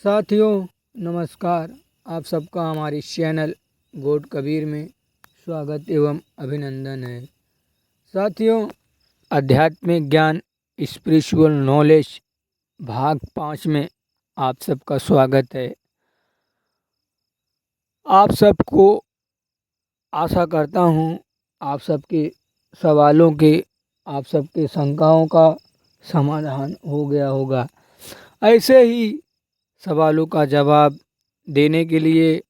साथियों नमस्कार। आप सबका हमारे चैनल गॉड कबीर में स्वागत एवं अभिनंदन है। साथियों, आध्यात्मिक ज्ञान स्पिरिचुअल नॉलेज भाग 5 में आप सबका स्वागत है। आप सबको आशा करता हूँ आप सबके सवालों के, आप सबके शंकाओं का समाधान हो गया होगा। ऐसे ही सवालों का जवाब देने के लिए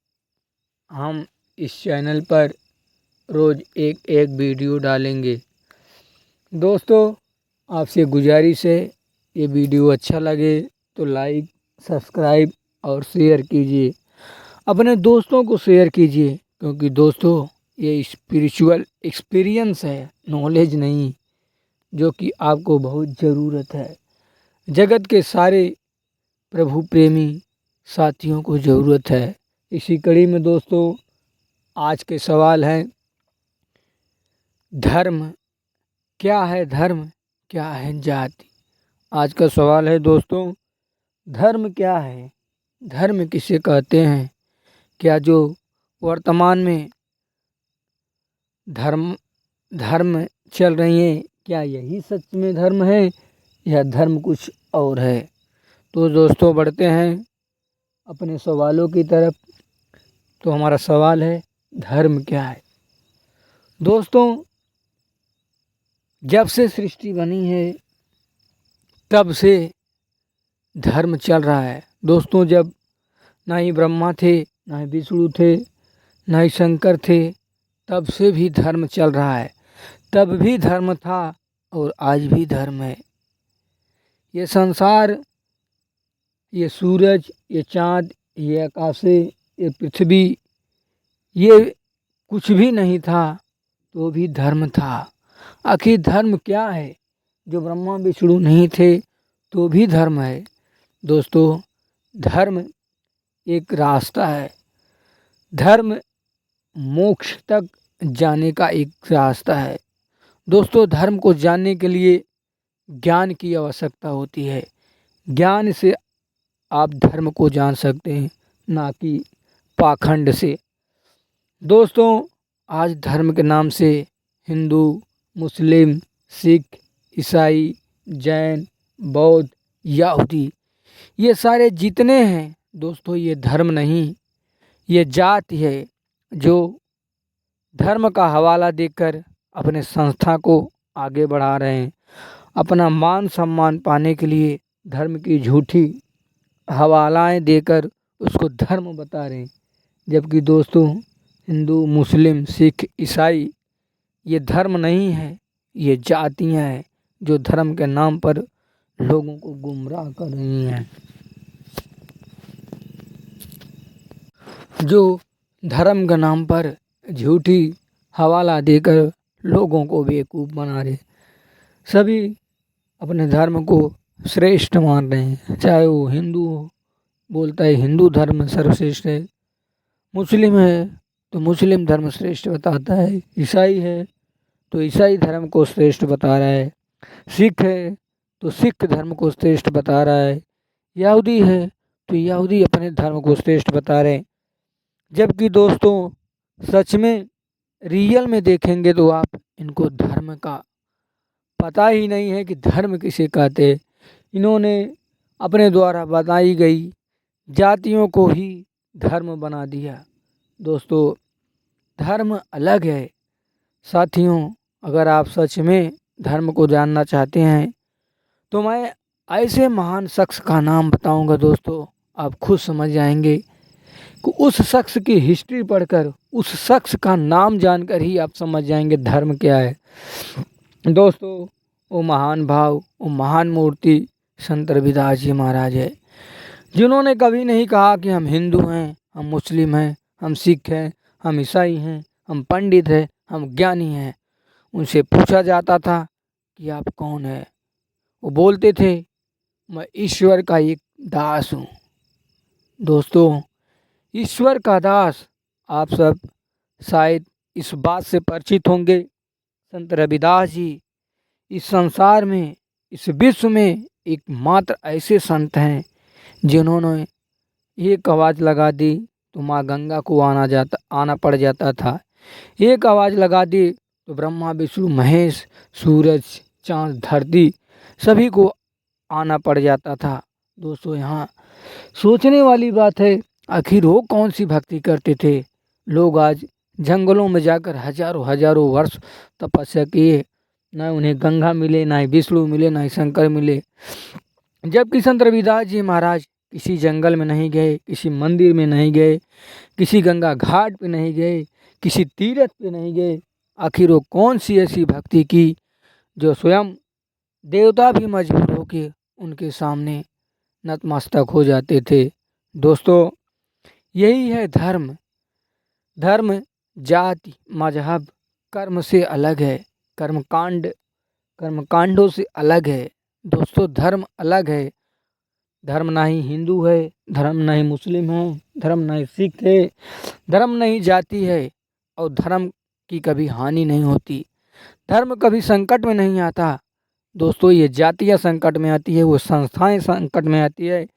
हम इस चैनल पर रोज़ एक एक वीडियो डालेंगे। दोस्तों, आपसे गुजारिश है, ये वीडियो अच्छा लगे तो लाइक, सब्सक्राइब और शेयर कीजिए। अपने दोस्तों को शेयर कीजिए, क्योंकि दोस्तों ये स्पिरिचुअल एक्सपीरियंस है, नॉलेज नहीं, जो कि आपको बहुत ज़रूरत है। जगत के सारे प्रभु प्रेमी साथियों को ज़रूरत है। इसी कड़ी में दोस्तों आज के सवाल हैं, धर्म क्या है, धर्म क्या है जाति। आज का सवाल है दोस्तों, धर्म क्या है, धर्म किसे कहते हैं। क्या जो वर्तमान में धर्म चल रही है, क्या यही सच में धर्म है या धर्म कुछ और है। तो दोस्तों बढ़ते हैं अपने सवालों की तरफ। तो हमारा सवाल है, धर्म क्या है। दोस्तों, जब से सृष्टि बनी है तब से धर्म चल रहा है। दोस्तों, जब ना ही ब्रह्मा थे, ना ही विष्णु थे, ना ही शंकर थे, तब से भी धर्म चल रहा है। तब भी धर्म था और आज भी धर्म है। ये संसार, ये सूरज, ये चाँद, ये आकाशे, ये पृथ्वी, ये कुछ भी नहीं था तो भी धर्म था। आखिर धर्म क्या है। जो ब्रह्मा विष्णु नहीं थे तो भी धर्म है। दोस्तों, धर्म एक रास्ता है। धर्म मोक्ष तक जाने का एक रास्ता है। दोस्तों, धर्म को जानने के लिए ज्ञान की आवश्यकता होती है। ज्ञान से आप धर्म को जान सकते हैं, ना कि पाखंड से। दोस्तों, आज धर्म के नाम से हिंदू, मुस्लिम, सिख, ईसाई, जैन, बौद्ध, यहूदी, ये सारे जितने हैं दोस्तों, ये धर्म नहीं, ये जाति है, जो धर्म का हवाला देकर अपने संस्था को आगे बढ़ा रहे हैं। अपना मान सम्मान पाने के लिए धर्म की झूठी हवालाएं देकर उसको धर्म बता रहे हैं। जबकि दोस्तों, हिंदू, मुस्लिम, सिख, ईसाई ये धर्म नहीं है, ये जातियां हैं, जो धर्म के नाम पर लोगों को गुमराह कर रही हैं। जो धर्म के नाम पर झूठी हवाला देकर लोगों को बेवकूफ़ बना रहे। सभी अपने धर्म को श्रेष्ठ मान रहे हैं। चाहे वो हिंदू हो, बोलता है हिंदू धर्म सर्वश्रेष्ठ है। मुस्लिम है तो मुस्लिम धर्म श्रेष्ठ बताता है। ईसाई है तो ईसाई धर्म को श्रेष्ठ बता रहा है। सिख है तो सिख धर्म को श्रेष्ठ बता रहा है। यहूदी है तो यहूदी अपने धर्म को श्रेष्ठ बता रहे हैं। जबकि दोस्तों, सच में रियल में देखेंगे तो आप इनको धर्म का पता ही नहीं है कि धर्म किसे कहते हैं। इन्होंने अपने द्वारा बताई गई जातियों को ही धर्म बना दिया। दोस्तों, धर्म अलग है। साथियों, अगर आप सच में धर्म को जानना चाहते हैं तो मैं ऐसे महान शख्स का नाम बताऊंगा। दोस्तों, आप खुद समझ जाएंगे कि उस शख्स की हिस्ट्री पढ़कर, उस शख्स का नाम जानकर ही आप समझ जाएंगे धर्म क्या है। दोस्तों, वो महान भाव, वो महान मूर्ति संत रविदास जी महाराज है, जिन्होंने कभी नहीं कहा कि हम हिंदू हैं, हम मुस्लिम हैं, हम सिख हैं, हम ईसाई हैं, हम पंडित हैं, हम ज्ञानी हैं। उनसे पूछा जाता था कि आप कौन हैं। वो बोलते थे, मैं ईश्वर का एक दास हूँ। दोस्तों, ईश्वर का दास, आप सब शायद इस बात से परिचित होंगे, संत रविदास जी इस संसार में, इस विश्व में एकमात्र ऐसे संत हैं जिन्होंने एक आवाज़ लगा दी तो माँ गंगा को आना पड़ जाता था। एक आवाज़ लगा दी तो ब्रह्मा विष्णु महेश, सूरज, चाँद, धरती सभी को आना पड़ जाता था। दोस्तों यहाँ सोचने वाली बात है, आखिर वो कौन सी भक्ति करते थे। लोग आज जंगलों में जाकर हजारों हजारों वर्ष तपस्या किए, न उन्हें गंगा मिले, ना ही विष्णु मिले, ना ही शंकर मिले। जबकि संत रविदास जी महाराज किसी जंगल में नहीं गए, किसी मंदिर में नहीं गए, किसी गंगा घाट पे नहीं गए, किसी तीर्थ पे नहीं गए। आखिर वो कौन सी ऐसी भक्ति की जो स्वयं देवता भी मजबूर होके उनके सामने नतमस्तक हो जाते थे। दोस्तों यही है धर्म। धर्म जाति मजहब कर्म से अलग है, कर्मकांडों से अलग है। दोस्तों धर्म अलग है। धर्म ना ही हिंदू है, धर्म ना ही मुस्लिम है, धर्म ना ही सिख है, धर्म नहीं जाति है, और धर्म की कभी हानि नहीं होती। धर्म कभी संकट में नहीं आता। दोस्तों ये जातियाँ संकट में आती है, वो संस्थाएं संकट में आती है।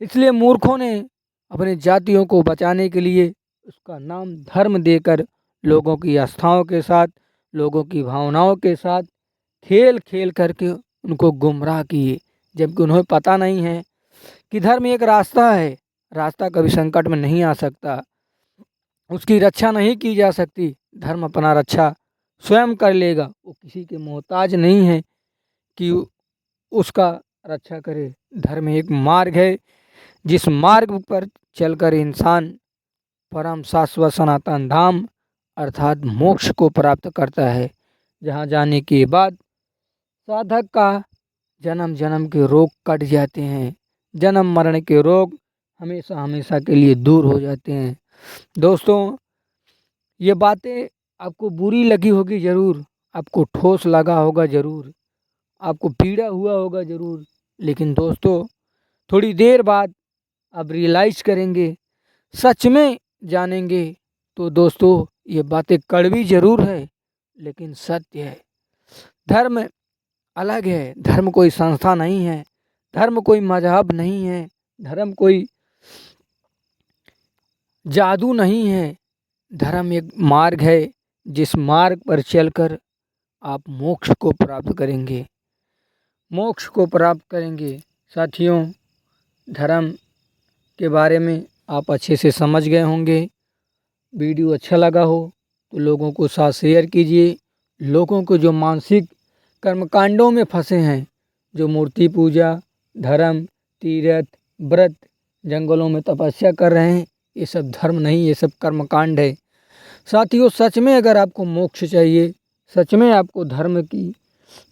इसलिए मूर्खों ने अपने जातियों को बचाने के लिए उसका नाम धर्म देकर लोगों की आस्थाओं के साथ, लोगों की भावनाओं के साथ खेल खेल करके उनको गुमराह किए, जबकि उन्हें पता नहीं है कि धर्म एक रास्ता है। रास्ता कभी संकट में नहीं आ सकता, उसकी रक्षा नहीं की जा सकती। धर्म अपना रक्षा स्वयं कर लेगा, वो किसी के मोहताज नहीं है कि उसका रक्षा करे। धर्म एक मार्ग है, जिस मार्ग पर चलकर इंसान परम शाश्वत सनातन धाम अर्थात मोक्ष को प्राप्त करता है, जहाँ जाने के बाद साधक का जन्म जन्म के रोग कट जाते हैं, जन्म मरण के रोग हमेशा हमेशा के लिए दूर हो जाते हैं। दोस्तों ये बातें आपको बुरी लगी होगी ज़रूर, आपको ठोस लगा होगा ज़रूर, आपको पीड़ा हुआ होगा ज़रूर, लेकिन दोस्तों थोड़ी देर बाद आप रियलाइज़ करेंगे, सच में जानेंगे। तो दोस्तों ये बातें कड़वी ज़रूर है, लेकिन सत्य है। धर्म अलग है, धर्म कोई संस्था नहीं है, धर्म कोई मजहब नहीं है, धर्म कोई जादू नहीं है। धर्म एक मार्ग है, जिस मार्ग पर चलकर आप मोक्ष को प्राप्त करेंगे, मोक्ष को प्राप्त करेंगे। साथियों धर्म के बारे में आप अच्छे से समझ गए होंगे। वीडियो अच्छा लगा हो तो लोगों को साथ शेयर कीजिए। लोगों को जो मानसिक कर्मकांडों में फंसे हैं, जो मूर्ति पूजा, धर्म, तीर्थ, व्रत, जंगलों में तपस्या कर रहे हैं, ये सब धर्म नहीं, ये सब कर्मकांड है। साथियों सच में अगर आपको मोक्ष चाहिए, सच में आपको धर्म की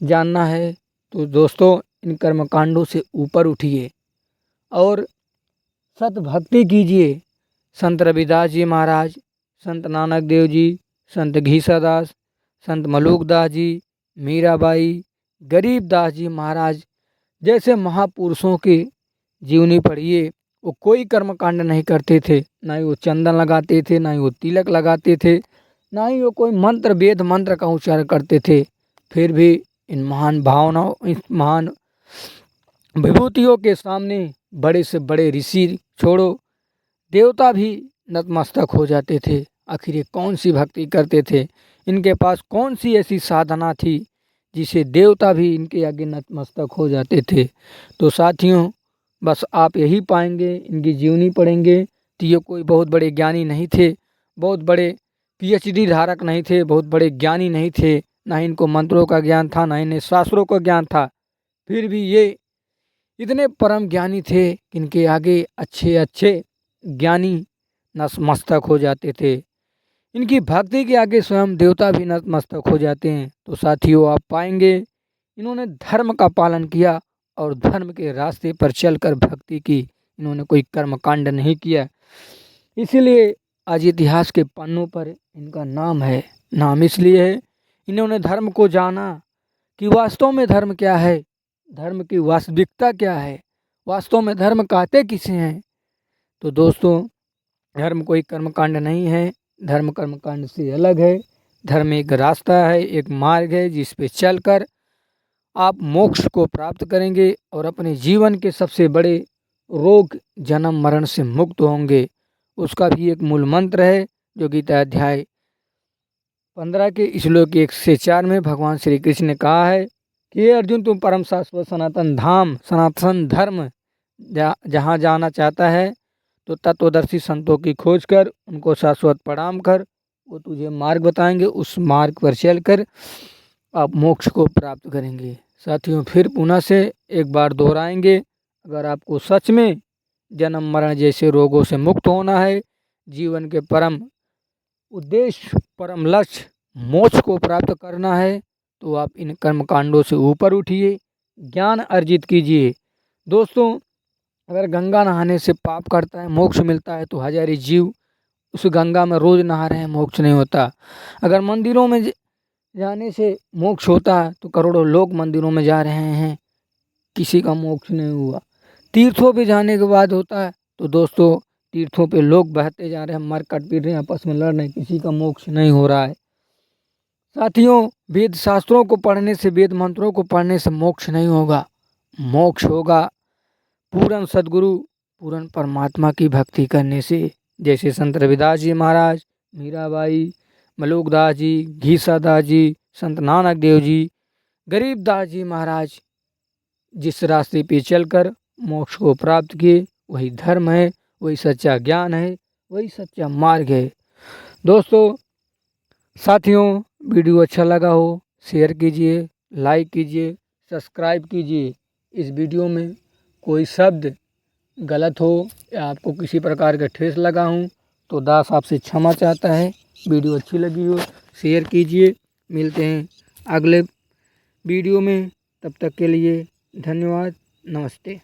जानना है, तो दोस्तों इन कर्मकांडों से ऊपर उठिए और सत भक्ति कीजिए। संत रविदास जी महाराज, संत नानक देव जी, संत घीसादास, संत मलूकदास जी, मीराबाई, गरीबदास जी महाराज जैसे महापुरुषों की जीवनी पढ़िए। वो कोई कर्मकांड नहीं करते थे, ना ही वो चंदन लगाते थे, ना ही वो तिलक लगाते थे, ना ही वो कोई मंत्र वेद मंत्र का उच्चारण करते थे। फिर भी इन महान भावनाओं, इन महान विभूतियों के सामने बड़े से बड़े ऋषि छोड़ो, देवता भी नतमस्तक हो जाते थे। आखिर ये कौन सी भक्ति करते थे, इनके पास कौन सी ऐसी साधना थी जिसे देवता भी इनके आगे नतमस्तक हो जाते थे। तो साथियों बस आप यही पाएंगे, इनकी जीवनी पढ़ेंगे तो ये कोई बहुत बड़े ज्ञानी नहीं थे, बहुत बड़े पीएचडी धारक नहीं थे, बहुत बड़े ज्ञानी नहीं थे, ना इनको मंत्रों का ज्ञान था, ना इन्हें शास्त्रों का ज्ञान था। फिर भी ये इतने परम ज्ञानी थे कि इनके आगे अच्छे अच्छे ज्ञानी नतमस्तक हो जाते थे। इनकी भक्ति के आगे स्वयं देवता भी नतमस्तक हो जाते हैं। तो साथियों आप पाएंगे इन्होंने धर्म का पालन किया और धर्म के रास्ते पर चलकर भक्ति की, इन्होंने कोई कर्मकांड नहीं किया। इसीलिए आज इतिहास के पन्नों पर इनका नाम है। नाम इसलिए है इन्होंने धर्म को जाना कि वास्तव में धर्म क्या है, धर्म की वास्तविकता क्या है, वास्तव में धर्म कहते किसे हैं। तो दोस्तों धर्म कोई कर्मकांड नहीं है, धर्म कर्मकांड से अलग है। धर्म एक रास्ता है, एक मार्ग है, जिस पे चलकर आप मोक्ष को प्राप्त करेंगे और अपने जीवन के सबसे बड़े रोग जन्म मरण से मुक्त होंगे। उसका भी एक मूल मंत्र है जो गीता अध्याय 15 के श्लोक 1 से 4 में भगवान श्री कृष्ण ने कहा है कि हे अर्जुन, तुम परम शाश्वत सनातन धाम सनातन धर्म जहाँ जाना चाहता है तो तत्वदर्शी संतों की खोज कर उनको शाश्वत प्रणाम कर, वो तुझे मार्ग बताएंगे। उस मार्ग पर चलकर आप मोक्ष को प्राप्त करेंगे। साथियों, फिर पुनः से एक बार दोहराएंगे, अगर आपको सच में जन्म मरण जैसे रोगों से मुक्त होना है, जीवन के परम उद्देश्य परम लक्ष्य मोक्ष को प्राप्त करना है, तो आप इन कर्म कांडों से ऊपर उठिए, ज्ञान अर्जित कीजिए। दोस्तों, अगर गंगा नहाने से पाप कटता है, मोक्ष मिलता है, तो हजारी जीव उस गंगा में रोज नहा रहे हैं, मोक्ष नहीं होता। अगर मंदिरों में जाने से मोक्ष होता है, तो करोड़ों लोग मंदिरों में जा रहे हैं, किसी का मोक्ष नहीं हुआ। तीर्थों पे जाने के बाद होता है, तो दोस्तों तीर्थों पे लोग बहते जा रहे हैं, मर कट पीट रहे हैं, आपस में लड़ रहे हैं, किसी का मोक्ष नहीं हो रहा है। साथियों, वेद शास्त्रों को पढ़ने से, वेद मंत्रों को पढ़ने से मोक्ष नहीं होगा। मोक्ष होगा पूर्ण सदगुरु, पूर्ण परमात्मा की भक्ति करने से। जैसे संत रविदास जी महाराज, मीराबाई, मलोकदास जी, घीसादास जी, संत नानक देव जी, गरीबदास जी महाराज जिस रास्ते पे चलकर मोक्ष को प्राप्त किए, वही धर्म है, वही सच्चा ज्ञान है, वही सच्चा मार्ग है। दोस्तों, साथियों, वीडियो अच्छा लगा हो शेयर कीजिए, लाइक कीजिए, सब्सक्राइब कीजिए। इस वीडियो में कोई शब्द गलत हो या आपको किसी प्रकार का ठेस लगा हूँ तो दास आपसे क्षमा चाहता है। वीडियो अच्छी लगी हो शेयर कीजिए। मिलते हैं अगले वीडियो में, तब तक के लिए धन्यवाद, नमस्ते।